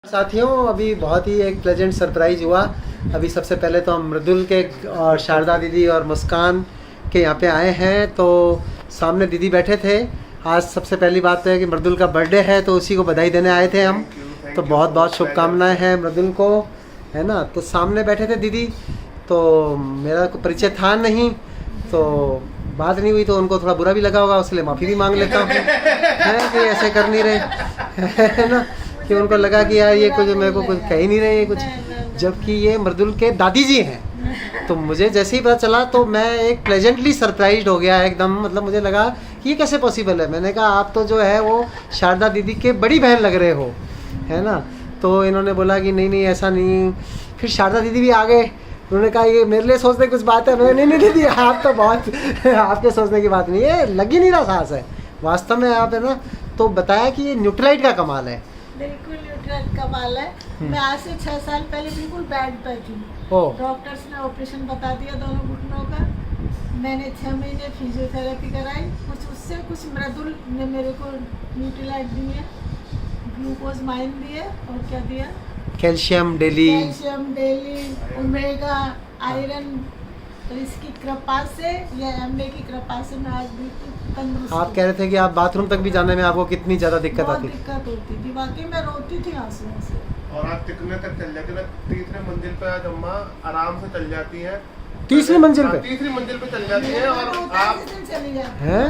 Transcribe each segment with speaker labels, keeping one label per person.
Speaker 1: साथियों, अभी बहुत ही एक प्लेजेंट सरप्राइज हुआ। अभी सबसे पहले तो हम मृदुल के और शारदा दीदी और मुस्कान के यहाँ पे आए हैं। तो सामने दीदी बैठे थे। आज सबसे पहली बात तो है कि मृदुल का बर्थडे है, तो उसी को बधाई देने आए थे हम। तो बहुत बहुत शुभकामनाएं हैं मृदुल को, है ना। तो सामने बैठे थे दीदी, तो मेरा कोई परिचय था नहीं, तो बात नहीं हुई, तो उनको थोड़ा बुरा भी लगा होगा, उसके लिए माफ़ी भी मांग लेता हूँ, है कि ऐसे कर नहीं रहे, है ना। कि उनको लगा कि यार ये कुछ मेरे को कुछ कह ही नहीं रहे कुछ, जबकि ये मृदुल के दादी जी हैं। तो मुझे जैसे ही पता चला तो मैं एक प्लेजेंटली सरप्राइज्ड हो गया एकदम। मतलब मुझे लगा कि ये कैसे पॉसिबल है। मैंने कहा आप तो जो है वो शारदा दीदी के बड़ी बहन लग रहे हो, है ना। तो इन्होंने बोला कि नहीं नहीं ऐसा नहीं। फिर शारदा दीदी भी आ गए, उन्होंने कहा ये मेरे लिए सोचने की कुछ बात है। मैंने नहीं दीदी आप तो बहुत आपके सोचने की बात नहीं है, लग ही नहीं रहा सांस है वास्तव में आप, है ना। तो बताया कि ये न्यूट्रलाइट का कमाल है।
Speaker 2: बिल्कुल न्यूट्रल कमाल है। मैं आज से 6 साल पहले बिल्कुल बेड पर थी। डॉक्टर्स ने ऑपरेशन बता दिया दोनों घुटनों का। मैंने 6 महीने फिजियोथेरेपी कराई। कुछ मृदुल ने मेरे को न्यूट्रलाइट दिए, ग्लूकोज माइन दिए, और क्या दिया,
Speaker 1: कैल्शियम डेली, ओमेगा, आयरन। तो इसकी कृपा से या एमए की कृपा से मैं आज बिल्कुल तंदुरुस्त। आप कह रहे थे कि आप बाथरूम तक भी जाने में आपको कितनी ज़्यादा दिक्कत आती थी।
Speaker 2: दिक्कत होती थी वाकई, मैं रोती थी आंसू से।
Speaker 3: और आप कितने तक चल जाती है? तीसरे मंजिल पे आज अम्मा आराम से चल जाती है।
Speaker 1: तीसरी मंजिल पे?
Speaker 3: तीसरी मंजिल पे चल जाती है। और आप
Speaker 2: चली जाती
Speaker 1: हैं।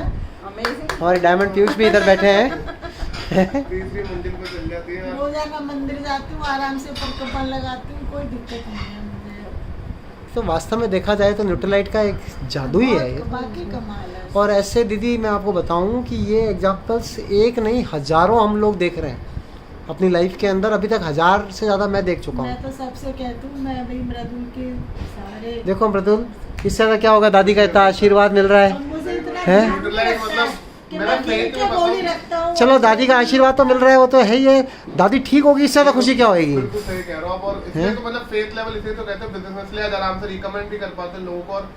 Speaker 1: और डायमंड पीयूष भी इधर बैठे हैं।
Speaker 3: तीसरी मंजिल पे चल जाती है।
Speaker 2: रोजाना मंदिर जाती हूँ, आराम से परकपन लगाती हूँ, कोई दिक्कत नहीं है मुझे।
Speaker 1: तो वास्तव में देखा जाए तो न्यूट्रलाइट का एक जादू ही है ये।
Speaker 2: बाकी कमाल है।
Speaker 1: और ऐसे दीदी मैं आपको बताऊं कि ये एग्जाम्पल्स एक नहीं हज़ारों हम लोग देख रहे हैं अपनी लाइफ के अंदर। अभी तक 1000 से ज़्यादा मैं देख चुका हूँ।
Speaker 2: मैं तो सबसे कहती हूँ, मैं भाई मृदुल के सारे,
Speaker 1: देखो मृदुल, इससे ज़्यादा क्या होगा। दादी का इतना आशीर्वाद मिल रहा है,
Speaker 3: न्यूट्रलाइट मतलब मेरा फेथ में
Speaker 2: गोली रखता हूँ।
Speaker 1: चलो दादी का आशीर्वाद तो मिल रहा है, वो तो है ही है। दादी ठीक होगी, इससे ज़्यादा खुशी क्या होगी।
Speaker 3: बिल्कुल सही कह रहा हूँ। और इसलिए तो मतलब फेथ लेवल इसलिए तो कहते हैं बिजनेस में, इसलिए आज आराम से रिकमेंड भी कर पाते हैं लोगों को। और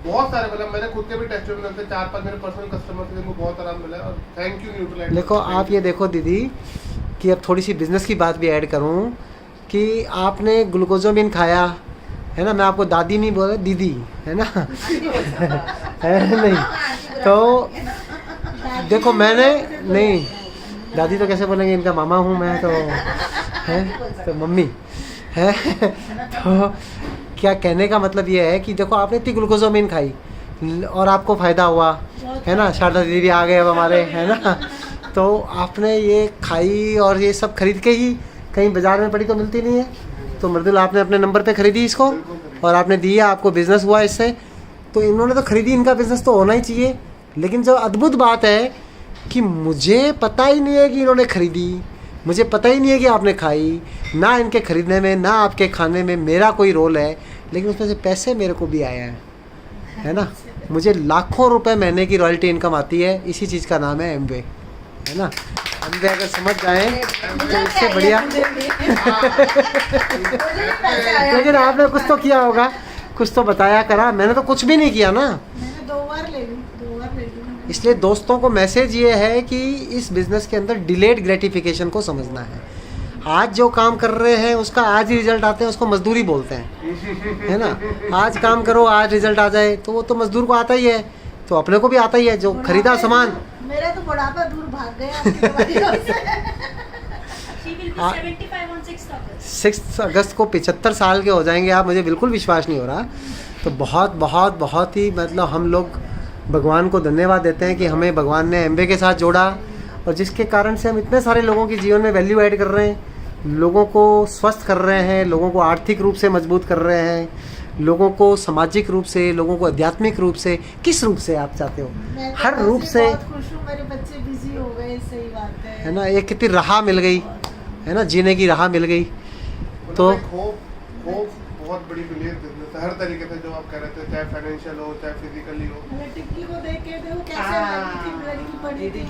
Speaker 3: बहुत सारे मतलब मैंने खुद के भी टेस्टिमोनियल से 4-5 मेरे पर्सनल कस्टमर थे जिनको बहुत आराम मिला है। और थैंक यू न्यूट्रलाइट।
Speaker 1: देखो आप ये देखो दीदी कि अब थोड़ी सी बिजनेस की बात भी ऐड करूँ कि आपने ग्लूकोजोमिन खाया है ना। मैं आपको दादी नहीं बोल रहा, दीदी, है ना। है नहीं तो देखो मैंने नहीं, दादी तो कैसे बोलेंगे, इनका मामा हूँ मैं तो, है तो मम्मी है। तो क्या कहने का मतलब ये है कि देखो आपने इतनी ग्लूकोजोमिन खाई और आपको फ़ायदा हुआ, है ना। शारदा दीदी आ गए अब हमारे, है ना। तो आपने ये खाई और ये सब खरीद के ही, कहीं बाज़ार में पड़ी तो मिलती नहीं है। तो मृदुल आपने अपने नंबर पे खरीदी इसको और आपने दिया, आपको बिज़नेस हुआ इससे। तो इन्होंने तो खरीदी, इनका बिज़नेस तो होना ही चाहिए। लेकिन जो अद्भुत बात है कि मुझे पता ही नहीं है कि इन्होंने खरीदी, मुझे पता ही नहीं है कि आपने खाई, ना इनके खरीदने में ना आपके खाने में मेरा कोई रोल है। लेकिन उसमें से पैसे मेरे को भी आए हैं, है ना। मुझे लाखों रुपए महीने की रॉयल्टी इनकम आती है। इसी चीज़ का नाम है एमवे, है ना। एमवे अगर समझ जाएँ तो इससे बढ़िया। लेकिन आपने कुछ तो किया होगा, कुछ तो बताया करा। मैंने तो कुछ भी नहीं किया ना।
Speaker 2: मैंने 2 बार ले ली।
Speaker 1: इसलिए दोस्तों को मैसेज ये है कि इस बिज़नेस के अंदर डिलेड ग्रेटिफिकेशन को समझना है। आज जो काम कर रहे हैं उसका आज ही रिजल्ट आते हैं, उसको मजदूरी बोलते हैं, है ना। आज काम करो आज रिजल्ट आ जाए, तो वो तो मजदूर को आता ही है, तो अपने को भी आता ही है। जो खरीदा सामान,
Speaker 2: मेरा तो बुढ़ापा दूर भाग गया।
Speaker 1: 6 अगस्त को 75 साल के हो जाएंगे आप, मुझे बिल्कुल विश्वास नहीं हो रहा। तो बहुत बहुत बहुत ही मतलब हम लोग भगवान को धन्यवाद देते हैं कि हमें भगवान ने एमवे के साथ जोड़ा, और जिसके कारण से हम इतने सारे लोगों के जीवन में वैल्यू ऐड कर रहे हैं, लोगों को स्वस्थ कर रहे हैं, लोगों को आर्थिक रूप से मजबूत कर रहे हैं, लोगों को सामाजिक रूप से, लोगों को आध्यात्मिक रूप से। किस रूप से आप चाहते हो, हर रूप से।
Speaker 2: बहुत खुश हूँ, मेरे बच्चे बिजी हो गए, सही बात है
Speaker 1: ना। एक कितनी राह मिल गई, है ना, जीने की राह मिल गई। तो
Speaker 3: बहुत बड़ी बिलीफ बिजनेस है हर तरीके से, जो आप कह रहे थे, चाहे फाइनेंशियल हो चाहे फिजिकली हो।
Speaker 2: टिक्की को देख के देखो कैसे लड़की पड़ी थी,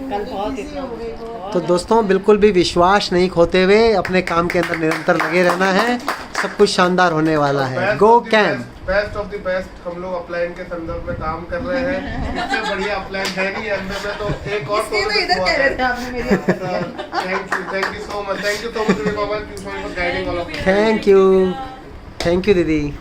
Speaker 2: कल बहुत।
Speaker 1: तो दोस्तों बिल्कुल भी विश्वास नहीं खोते हुए अपने काम के अंदर निरंतर लगे रहना है। सब कुछ शानदार होने वाला है। Go camp.
Speaker 3: Best of the best हम लोग अपलाइन के संदर्भ में काम कर रहे हैं। इससे बढ़िया अपलाइन है नहीं अंदर में, तो एक और
Speaker 4: इसलिए तो इधर कह रहे थे आपने मेरी
Speaker 3: thank you so much, thank you so much for guiding all of
Speaker 1: thank you दीदी।